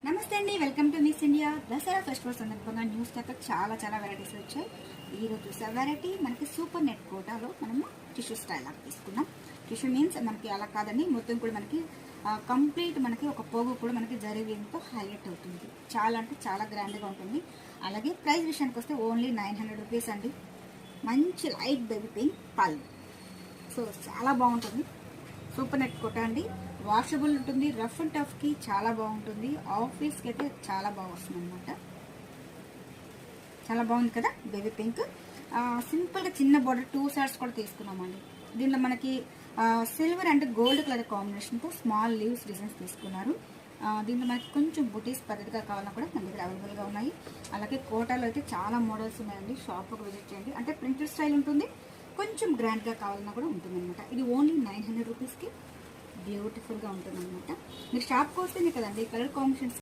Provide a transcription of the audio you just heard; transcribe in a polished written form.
నమస్తే అండి, welcome to miss India. Dasara festival సందర్భంగా న్యూ స్టాక్ చాలా చాలా వెరైటీస్ వచ్చాయి. ఈరోజు చూసే వెరైటీ మనకి సూపర్ నెట్ కోటాలో మనము టిష్యూ స్టైల్ లాగా తీసుకున్నాం. టిష్యూ మీన్స్ మనకి అలా కాదండి, మొత్తం కూడా మనకి కంప్లీట్ మనకి ఒక పోగు కూడా మనకి జరిగేంతో హైలైట్ అవుతుంది. చాలా అంటే చాలా గ్రాండ్గా ఉంటుంది. అలాగే ప్రైస్ విషయానికి వస్తే ఓన్లీ 900 రూపీస్ అండి. మంచి లైట్ బేబీ పింక్ పళ్ళు, సో చాలా బాగుంటుంది. సూపర్ నెట్ కోటా అండి, వాషబుల్ ఉంటుంది, రఫ్ అండ్ టఫ్కి చాలా బాగుంటుంది, ఆఫీస్కి అయితే చాలా బాగా వస్తుంది అనమాట. చాలా బాగుంది కదా బేబీ పింక్. సింపుల్గా చిన్న బార్డర్ 2 సైడ్స్ కూడా తీసుకున్నామండి. దీనిలో మనకి సిల్వర్ అండ్ గోల్డ్ కలర్ కాంబినేషన్తో స్మాల్ లీవ్స్ డిజైన్స్ తీసుకున్నారు. దీంట్లో మనకి కొంచెం బుటీస్ పద్ధతిగా కావాలన్నా కూడా మన దగ్గర అవైలబుల్గా ఉన్నాయి. అలాగే కోటాలో అయితే చాలా మోడల్స్ ఉన్నాయండి, షాప్కి విజిట్ చేయండి. అంటే ప్రింటెడ్ స్టైల్ ఉంటుంది, కొంచెం గ్రాండ్గా కావాలన్నా కూడా ఉంటుంది అనమాట. ఇది ఓన్లీ 900 రూపీస్కి బ్యూటిఫుల్గా ఉంటుంది అనమాట. మీరు షాప్కి వస్తేనే కదండి కలర్ కాంబినేషన్స్